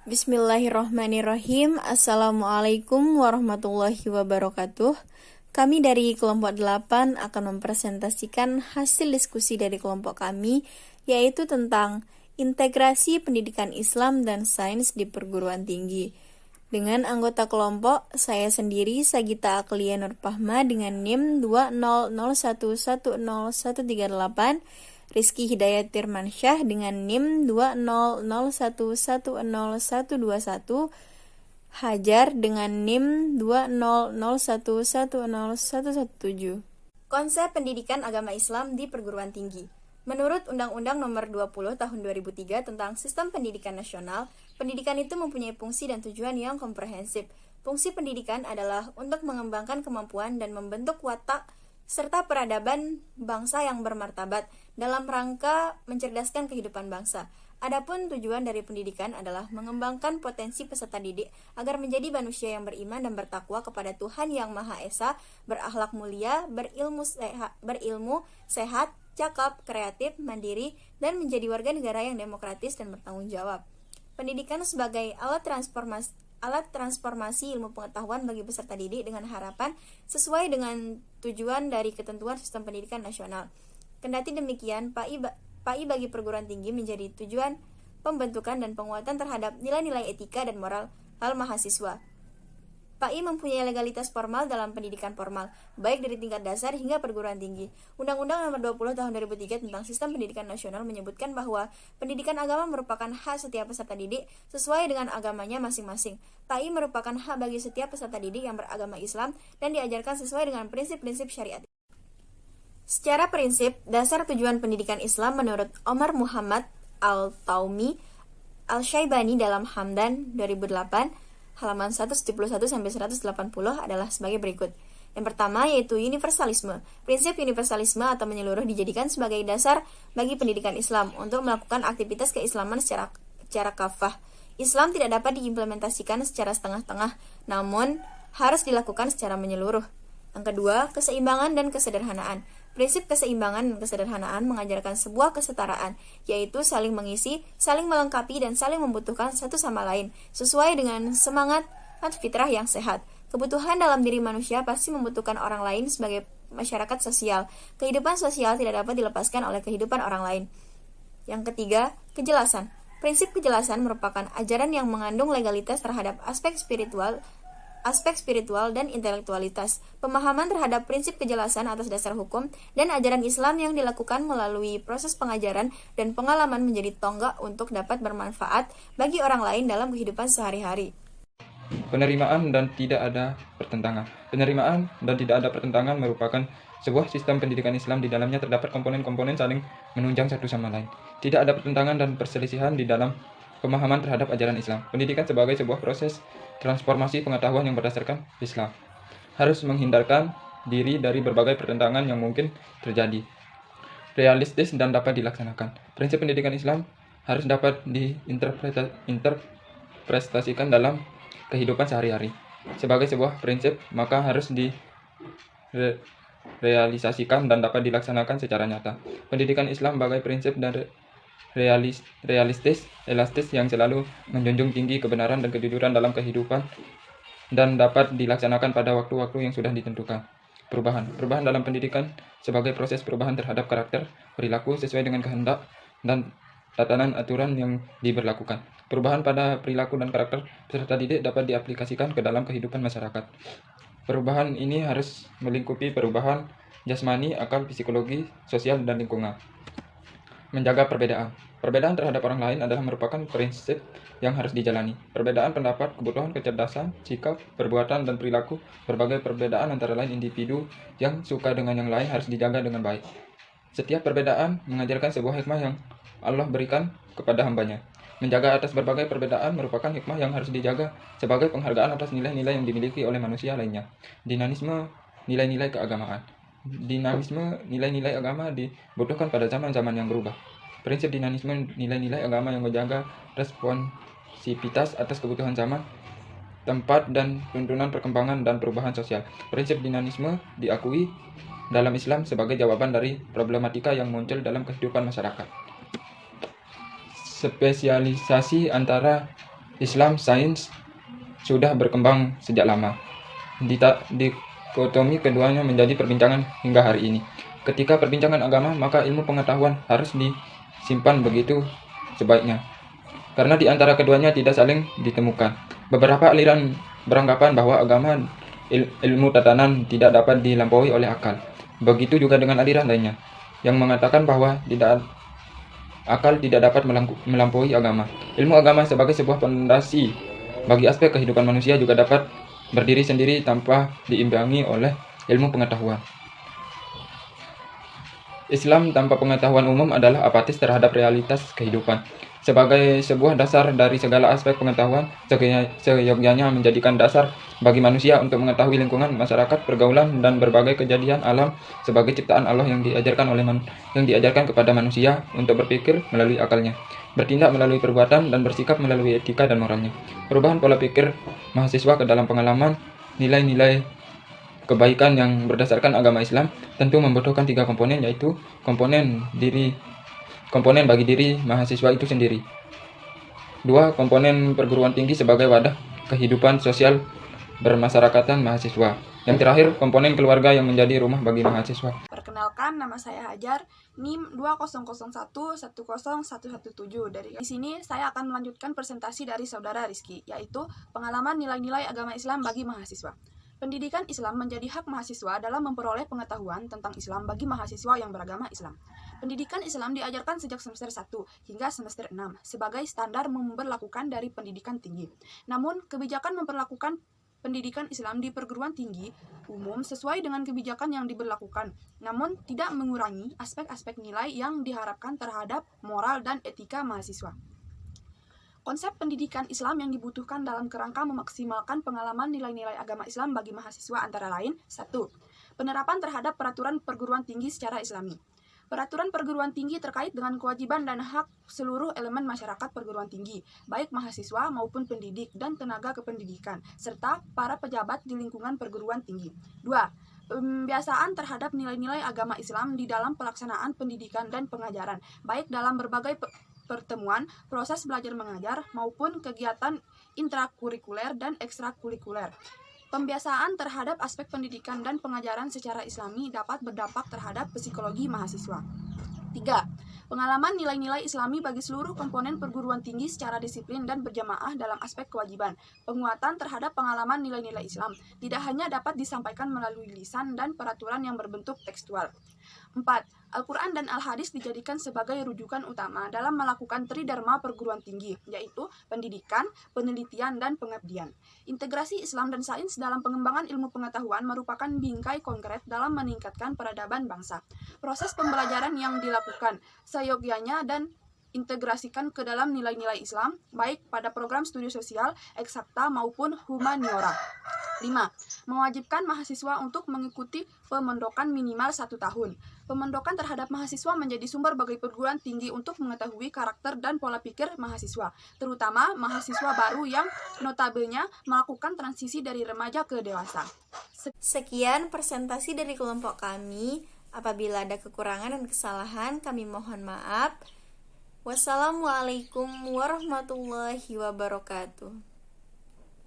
Bismillahirrohmanirrohim. Assalamualaikum warahmatullahi wabarakatuh. Kami dari kelompok 8 akan mempresentasikan hasil diskusi dari kelompok kami, yaitu tentang integrasi pendidikan Islam dan sains di perguruan tinggi. Dengan anggota kelompok, saya sendiri Sagita Aklia Nurfahma dengan NIM 200110138, Rizky Hidayat Tirmansyah dengan NIM 200110121, Hajar dengan NIM 200110117. Konsep pendidikan agama Islam di perguruan tinggi. Menurut Undang-Undang Nomor 20 Tahun 2003 tentang Sistem Pendidikan Nasional, pendidikan itu mempunyai fungsi dan tujuan yang komprehensif. Fungsi pendidikan adalah untuk mengembangkan kemampuan dan membentuk watak serta peradaban bangsa yang bermartabat dalam rangka mencerdaskan kehidupan bangsa. Adapun tujuan dari pendidikan adalah mengembangkan potensi peserta didik agar menjadi manusia yang beriman dan bertakwa kepada Tuhan Yang Maha Esa, berakhlak mulia, berilmu sehat, cakap, kreatif, mandiri, dan menjadi warga negara yang demokratis dan bertanggung jawab. Pendidikan sebagai alat transformasi ilmu pengetahuan bagi peserta didik dengan harapan sesuai dengan tujuan dari ketentuan sistem pendidikan nasional. Kendati demikian, PAI bagi perguruan tinggi menjadi tujuan pembentukan dan penguatan terhadap nilai-nilai etika dan moral mahasiswa. PAI mempunyai legalitas formal dalam pendidikan formal, baik dari tingkat dasar hingga perguruan tinggi. Undang-Undang Nomor 20 Tahun 2003 tentang Sistem Pendidikan Nasional menyebutkan bahwa pendidikan agama merupakan hak setiap peserta didik sesuai dengan agamanya masing-masing. PAI merupakan hak bagi setiap peserta didik yang beragama Islam dan diajarkan sesuai dengan prinsip-prinsip syariat. Secara prinsip, dasar tujuan pendidikan Islam menurut Omar Muhammad Al-Taumi Al-Syaibani dalam Hamdan 2008 halaman 171-180 adalah sebagai berikut. Yang pertama yaitu universalisme. Prinsip universalisme atau menyeluruh dijadikan sebagai dasar bagi pendidikan Islam untuk melakukan aktivitas keislaman secara kafah. Islam tidak dapat diimplementasikan secara setengah-tengah, namun harus dilakukan secara menyeluruh. Yang kedua, keseimbangan dan kesederhanaan. Prinsip keseimbangan dan kesederhanaan mengajarkan sebuah kesetaraan, yaitu saling mengisi, saling melengkapi, dan saling membutuhkan satu sama lain, sesuai dengan semangat fitrah yang sehat. Kebutuhan dalam diri manusia pasti membutuhkan orang lain sebagai masyarakat sosial. Kehidupan sosial tidak dapat dilepaskan oleh kehidupan orang lain. Yang ketiga, kejelasan. Prinsip kejelasan merupakan ajaran yang mengandung legalitas terhadap aspek spiritual dan intelektualitas, pemahaman terhadap prinsip kejelasan atas dasar hukum, dan ajaran Islam yang dilakukan melalui proses pengajaran dan pengalaman menjadi tonggak untuk dapat bermanfaat bagi orang lain dalam kehidupan sehari-hari. Penerimaan dan tidak ada pertentangan. Penerimaan dan tidak ada pertentangan merupakan sebuah sistem pendidikan Islam di dalamnya terdapat komponen-komponen saling menunjang satu sama lain. Tidak ada pertentangan dan perselisihan di dalam pemahaman terhadap ajaran Islam. Pendidikan sebagai sebuah proses transformasi pengetahuan yang berdasarkan Islam harus menghindarkan diri dari berbagai pertentangan yang mungkin terjadi, realistis dan dapat dilaksanakan. Prinsip pendidikan Islam harus dapat diinterpretasikan dalam kehidupan sehari-hari. Sebagai sebuah prinsip, maka harus direalisasikan dan dapat dilaksanakan secara nyata. Pendidikan Islam sebagai prinsip dan elastis yang selalu menjunjung tinggi kebenaran dan kejujuran dalam kehidupan dan dapat dilaksanakan pada waktu-waktu yang sudah ditentukan. Perubahan dalam pendidikan sebagai proses perubahan terhadap karakter, perilaku sesuai dengan kehendak dan tatanan aturan yang diberlakukan. Perubahan pada perilaku dan karakter peserta didik dapat diaplikasikan ke dalam kehidupan masyarakat. Perubahan ini harus melingkupi perubahan jasmani, akal, psikologi, sosial, dan lingkungan. Menjaga perbedaan. Perbedaan terhadap orang lain adalah merupakan prinsip yang harus dijalani. Perbedaan pendapat, kebutuhan, kecerdasan, sikap, perbuatan, dan perilaku, berbagai perbedaan antara lain individu yang suka dengan yang lain harus dijaga dengan baik. Setiap perbedaan mengajarkan sebuah hikmah yang Allah berikan kepada hambanya. Menjaga atas berbagai perbedaan merupakan hikmah yang harus dijaga sebagai penghargaan atas nilai-nilai yang dimiliki oleh manusia lainnya. Dinamisme nilai-nilai keagamaan. Dinamisme nilai-nilai agama dibutuhkan pada zaman-zaman yang berubah. Prinsip dinamisme nilai-nilai agama yang menjaga responsivitas atas kebutuhan zaman, tempat, dan tuntunan perkembangan dan perubahan sosial. Prinsip dinamisme diakui dalam Islam sebagai jawaban dari problematika yang muncul dalam kehidupan masyarakat. Spesialisasi antara Islam, sains sudah berkembang sejak lama. Dikotomi keduanya menjadi perbincangan hingga hari ini. Ketika perbincangan agama, maka ilmu pengetahuan harus disimpan begitu sebaiknya. Karena di antara keduanya tidak saling ditemukan. Beberapa aliran beranggapan bahwa agama ilmu tatanan tidak dapat dilampaui oleh akal. Begitu juga dengan aliran lainnya yang mengatakan bahwa akal tidak dapat melampaui agama. Ilmu agama sebagai sebuah fondasi bagi aspek kehidupan manusia juga dapat berdiri sendiri tanpa diimbangi oleh ilmu pengetahuan. Islam tanpa pengetahuan umum adalah apatis terhadap realitas kehidupan. Sebagai sebuah dasar dari segala aspek pengetahuan, seyogyanya menjadikan dasar bagi manusia untuk mengetahui lingkungan, masyarakat, pergaulan, dan berbagai kejadian alam sebagai ciptaan Allah yang diajarkan kepada manusia untuk berpikir melalui akalnya, bertindak melalui perbuatan, dan bersikap melalui etika dan moralnya. Perubahan pola pikir mahasiswa ke dalam pengalaman, nilai-nilai kebaikan yang berdasarkan agama Islam tentu membutuhkan 3 komponen, yaitu komponen bagi diri mahasiswa itu sendiri. 2. Komponen perguruan tinggi sebagai wadah kehidupan sosial bermasyarakatan mahasiswa. Yang terakhir, komponen keluarga yang menjadi rumah bagi mahasiswa. Perkenalkan, nama saya Hajar, NIM 2001110117. Dari sini saya akan melanjutkan presentasi dari saudara Rizky, yaitu pengalaman nilai-nilai agama Islam bagi mahasiswa. Pendidikan Islam menjadi hak mahasiswa dalam memperoleh pengetahuan tentang Islam bagi mahasiswa yang beragama Islam. Pendidikan Islam diajarkan sejak semester 1 hingga semester 6 sebagai standar memperlakukan dari pendidikan tinggi. Namun, kebijakan memperlakukan pendidikan Islam di perguruan tinggi umum sesuai dengan kebijakan yang diberlakukan, namun tidak mengurangi aspek-aspek nilai yang diharapkan terhadap moral dan etika mahasiswa. Konsep pendidikan Islam yang dibutuhkan dalam kerangka memaksimalkan pengalaman nilai-nilai agama Islam bagi mahasiswa antara lain: 1. Penerapan terhadap peraturan perguruan tinggi secara Islami. Peraturan perguruan tinggi terkait dengan kewajiban dan hak seluruh elemen masyarakat perguruan tinggi, baik mahasiswa maupun pendidik dan tenaga kependidikan, serta para pejabat di lingkungan perguruan tinggi. 2. Pembiasaan terhadap nilai-nilai agama Islam di dalam pelaksanaan pendidikan dan pengajaran, baik dalam berbagai pertemuan, proses belajar mengajar, maupun kegiatan intrakurikuler dan ekstrakurikuler. Pembiasaan terhadap aspek pendidikan dan pengajaran secara Islami dapat berdampak terhadap psikologi mahasiswa. 3. Pengalaman nilai-nilai Islami bagi seluruh komponen perguruan tinggi secara disiplin dan berjamaah dalam aspek kewajiban. Penguatan terhadap pengalaman nilai-nilai Islam tidak hanya dapat disampaikan melalui lisan dan peraturan yang berbentuk tekstual. 4. Al-Quran dan Al-Hadis dijadikan sebagai rujukan utama dalam melakukan tridharma perguruan tinggi, yaitu pendidikan, penelitian, dan pengabdian. Integrasi Islam dan sains dalam pengembangan ilmu pengetahuan merupakan bingkai konkret dalam meningkatkan peradaban bangsa. Proses pembelajaran yang dilakukan seyogyanya dan integrasikan ke dalam nilai-nilai Islam, baik pada program studi sosial, eksakta, maupun humaniora. 5. Mewajibkan mahasiswa untuk mengikuti pemondokan minimal 1 tahun. Pemondokan terhadap mahasiswa menjadi sumber bagi perguruan tinggi untuk mengetahui karakter dan pola pikir mahasiswa, terutama mahasiswa baru yang notabene melakukan transisi dari remaja ke dewasa. Sekian presentasi dari kelompok kami. Apabila ada kekurangan dan kesalahan, kami mohon maaf. Wassalamualaikum warahmatullahi wabarakatuh.